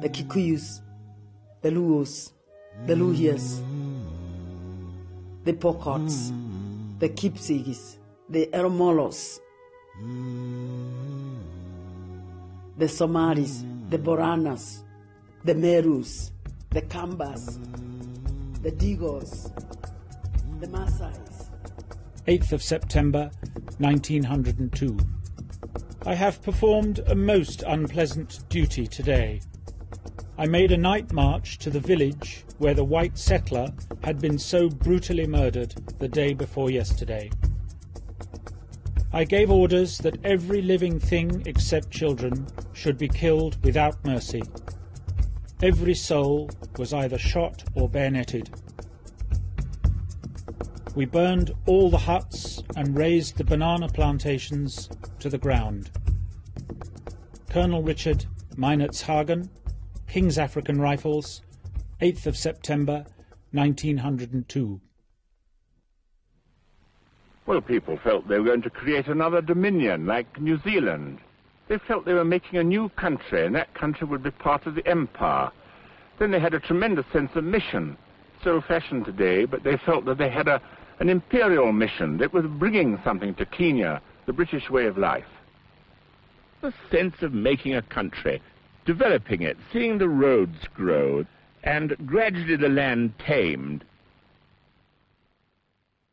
The Kikuyus, the Luos, the Luhias, the Pokots, the Kipsigis, the Eromolos, the Somalis, the Boranas, the Merus, the Kambas, the Digos, the Maasais. 8th of September, 1902. I have performed a most unpleasant duty today. I made a night march to the village where the white settler had been so brutally murdered the day before yesterday. I gave orders that every living thing except children should be killed without mercy. Every soul was either shot or bayoneted. We burned all the huts and razed the banana plantations to the ground. Colonel Richard Meinertzhagen, King's African Rifles, 8th of September, 1902. Well, people felt they were going to create another dominion, like New Zealand. They felt they were making a new country, and that country would be part of the empire. Then they had a tremendous sense of mission. It's old-fashioned today, but they felt that they had an imperial mission that was bringing something to Kenya, the British way of life. The sense of making a country, developing it, seeing the roads grow, and gradually the land tamed.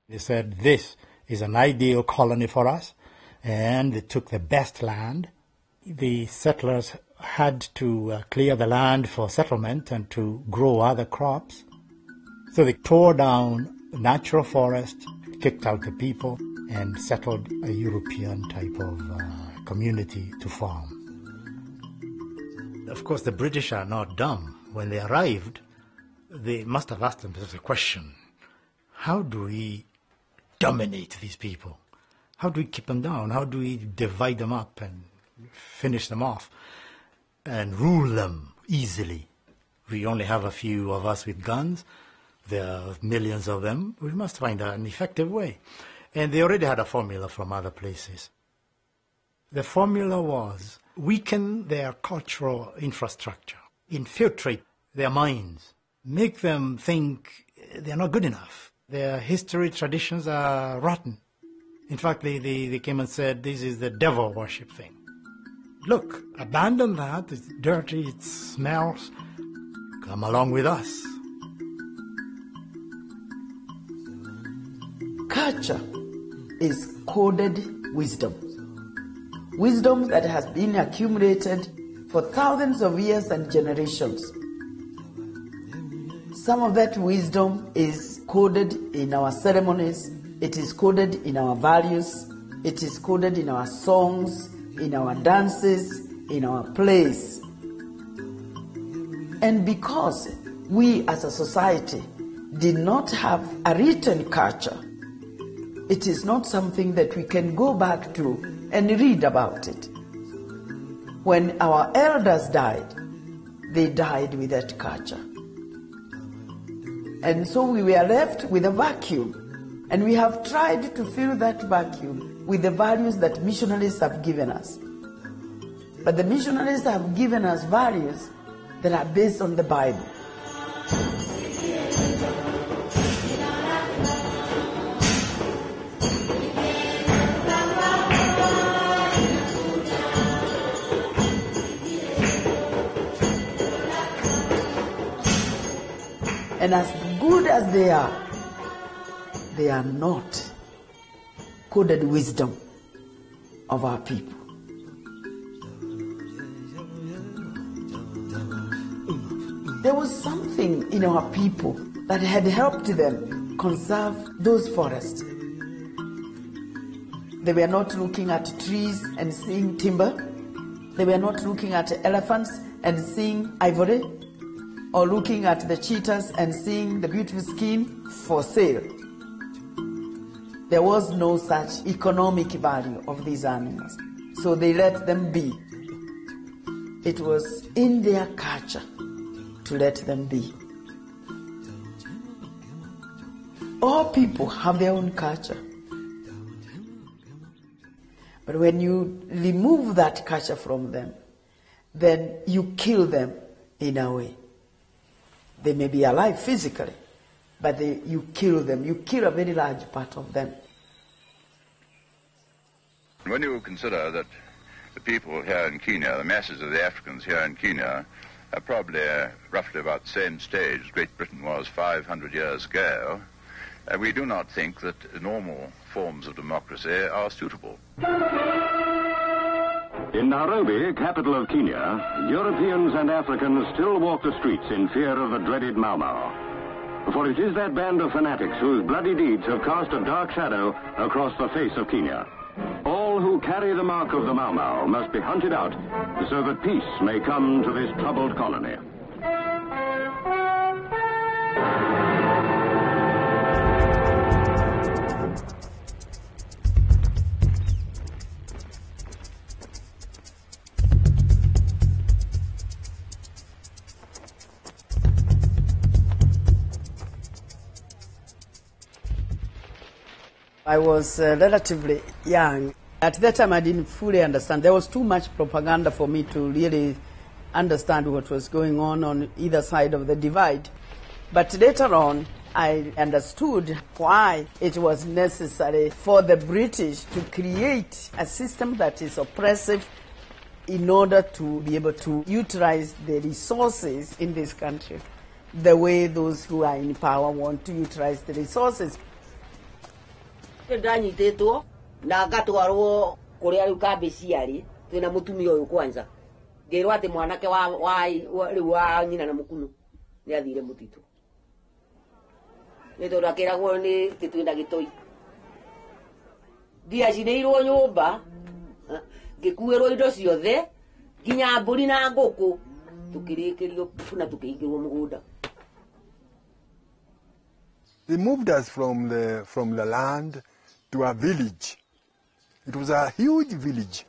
They said, this is an ideal colony for us, and they took the best land. The settlers had to clear the land for settlement and to grow other crops. So they tore down natural forest, kicked out the people, and settled a European type of community to farm. Of course, the British are not dumb. When they arrived, they must have asked themselves a question. How do we dominate these people? How do we keep them down? How do we divide them up and finish them off and rule them easily? We only have a few of us with guns. There are millions of them. We must find an effective way. And they already had a formula from other places. The formula was weaken their cultural infrastructure, infiltrate their minds, make them think they're not good enough. Their history, traditions are rotten. In fact, they came and said, this is the devil worship thing. Look, abandon that, it's dirty, it smells. Come along with us. Culture is coded wisdom. Wisdom that has been accumulated for thousands of years and generations. Some of that wisdom is coded in our ceremonies, it is coded in our values, it is coded in our songs, in our dances, in our plays. And because we as a society did not have a written culture, it is not something that we can go back to and read about it. When our elders died, they died with that culture. And so we were left with a vacuum, and we have tried to fill that vacuum with the values that missionaries have given us. But the missionaries have given us values that are based on the Bible. And as good as they are not coded wisdom of our people. There was something in our people that had helped them conserve those forests. They were not looking at trees and seeing timber. They were not looking at elephants and seeing ivory, or looking at the cheetahs and seeing the beautiful skin for sale. There was no such economic value of these animals, so they let them be. It was in their culture to let them be. All people have their own culture. But when you remove that culture from them, then you kill them in a way. They may be alive physically, but you kill them. You kill a very large part of them. When you consider that the people here in Kenya, the masses of the Africans here in Kenya, are probably roughly about the same stage as Great Britain was 500 years ago, we do not think that normal forms of democracy are suitable. In Nairobi, capital of Kenya, Europeans and Africans still walk the streets in fear of the dreaded Mau Mau. For it is that band of fanatics whose bloody deeds have cast a dark shadow across the face of Kenya. All who carry the mark of the Mau Mau must be hunted out so that peace may come to this troubled colony. I was relatively young. At that time, I didn't fully understand. There was too much propaganda for me to really understand what was going on either side of the divide. But later on, I understood why it was necessary for the British to create a system that is oppressive in order to be able to utilize the resources in this country the way those who are in power want to utilize the resources. Ndanyititwo na ngatwarwo kuria riu kambiciari twina mutumia uyu kwanza ngirwa ati mwanake wa nyina na mukunu ni athire mutitu nito rakiragwo ni titwinda gitoi ndiacineirwo nyumba ngikuirwo indo ciothe nginya mburi na nguku tukirikirio na tukiingirwo mugunda. They moved us from the land to a village. It was a huge village.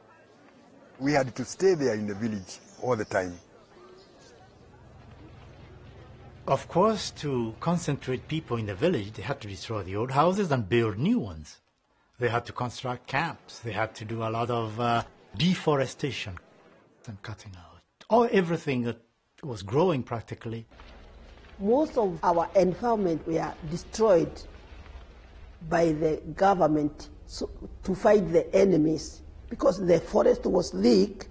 We had to stay there in the village all the time. Of course, to concentrate people in the village, they had to destroy the old houses and build new ones. They had to construct camps. They had to do a lot of deforestation and cutting out everything that was growing practically. Most of our environment were destroyed by the government to fight the enemies because the forest was leaked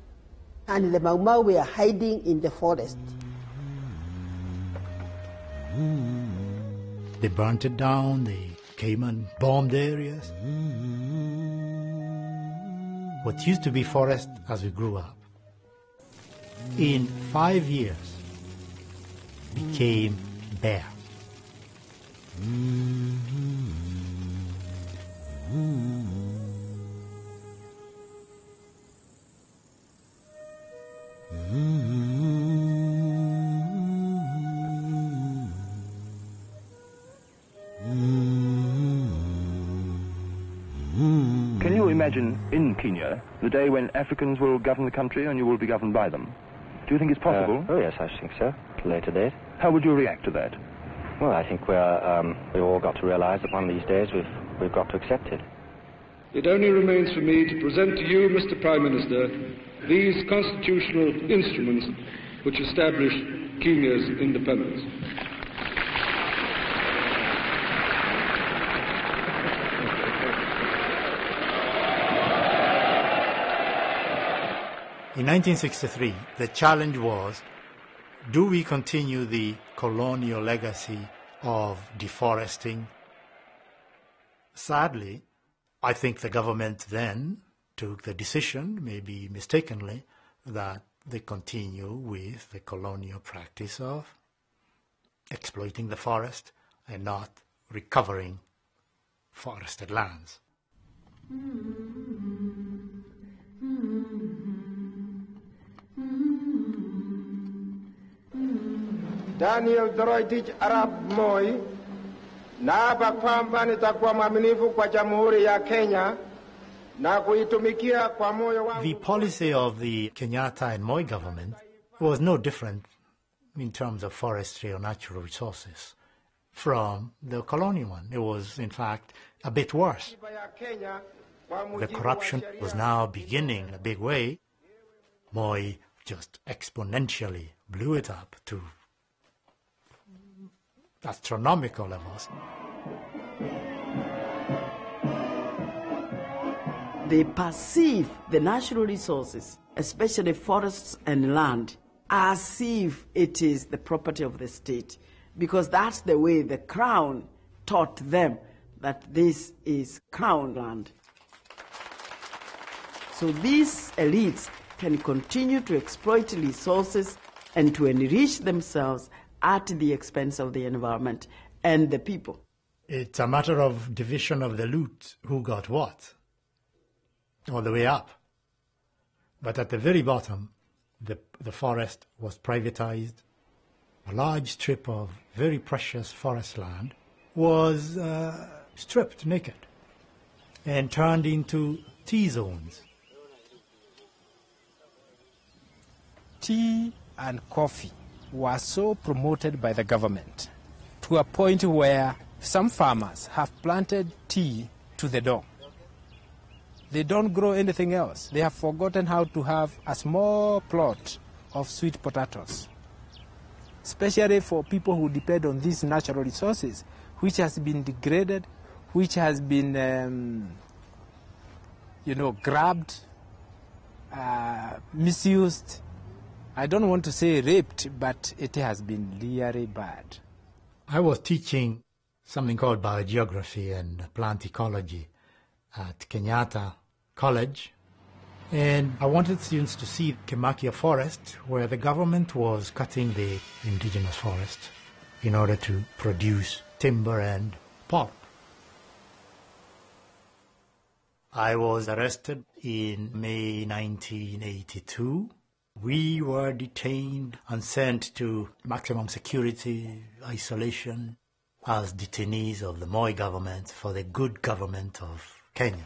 and the Mau Mau were hiding in the forest. They burnt it down, they came and bombed areas. What used to be forest as we grew up, in 5 years, became bare. Can you imagine in Kenya the day when Africans will govern the country and you will be governed by them? Do you think it's possible? Oh yes, I think so. At a later date. How would you react to that? Well, I think we've all got to realise that one of these days we've got to accept it. It only remains for me to present to you, Mr. Prime Minister, these constitutional instruments which establish Kenya's independence. In 1963, the challenge was, do we continue the colonial legacy of deforesting? Sadly, I think the government then took the decision, maybe mistakenly, that they continue with the colonial practice of exploiting the forest and not recovering forested lands. Daniel Toroitich Arap Moi naapa kwamba nitakuwa mwaminifu kwa Jamhuri ya Kenya na kuitumikia kwa moyo wangu. The policy of the Kenyatta and Moi government was no different in terms of forestry or natural resources from the colonial one. It was, in fact, a bit worse. The corruption was now beginning in a big way. Moi just exponentially blew it up to astronomical levels. They perceive the natural resources, especially forests and land, as if it is the property of the state, because that's the way the crown taught them that this is crown land. So these elites can continue to exploit resources and to enrich themselves at the expense of the environment and the people. It's a matter of division of the loot, who got what, all the way up. But at the very bottom, the forest was privatized. A large strip of very precious forest land was stripped naked and turned into tea zones. Tea and coffee were so promoted by the government to a point where some farmers have planted tea to the door. They don't grow anything else. They have forgotten how to have a small plot of sweet potatoes, especially for people who depend on these natural resources, which has been degraded, which has been, grabbed, misused. I don't want to say raped, but it has been really bad. I was teaching something called biogeography and plant ecology at Kenyatta College, and I wanted students to see Kemakia Forest, where the government was cutting the indigenous forest in order to produce timber and pulp. I was arrested in May 1982. We were detained and sent to maximum security isolation as detainees of the Moi government for the good government of Kenya.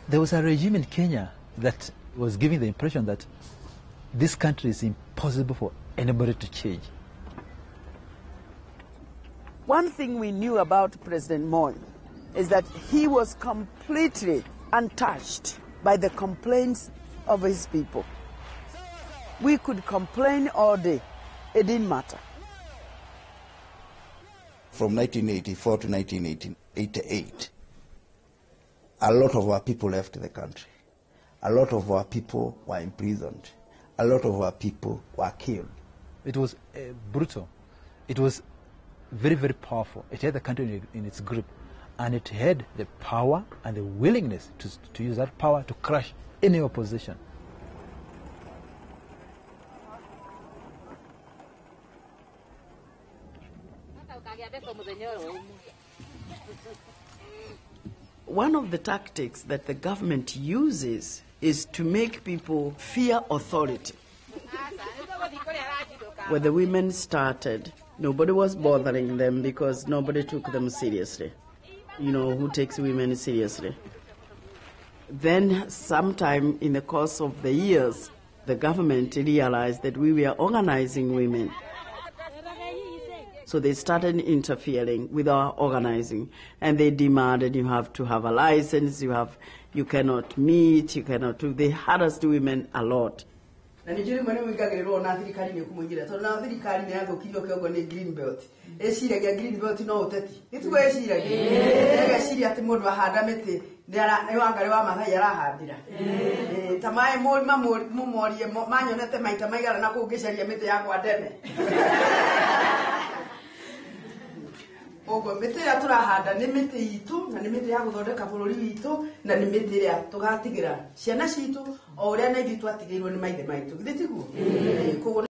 There was a regime in Kenya that was giving the impression that this country is impossible for anybody to change. One thing we knew about President Moi is that he was completely untouched by the complaints of his people. We could complain all day. It didn't matter. From 1984 to 1988, a lot of our people left the country. A lot of our people were imprisoned. A lot of our people were killed. It was brutal. It was very, very powerful. It had the country in its grip. And it had the power and the willingness to use that power to crush any opposition. One of the tactics that the government uses is to make people fear authority. When the women started, nobody was bothering them because nobody took them seriously. You know, who takes women seriously? Then sometime in the course of the years, the government realized that we were organizing women. So they started interfering with our organizing, and they demanded you have to have a license, you cannot meet, you cannot do. They harassed women a lot. Na nijuri mwana mwigagiriro na thirikari ni kumungira to na thirikari ni yathukirwo kiongo ni green belt eciragia green belt no uteti itugo eciragia eciria ati mundu ahanda miti ni wangari wa mathai arahandira tamae mumorie manyonete maita maigara na kungicaria miti yakwa ndeme ogo miti ya turahanda ni miti itu na ni miti ya guthondeka bururi witu na ni miti ya tugatigira ciana citu o uria na ithu twatigiirwo ni maithe maitu githitiguo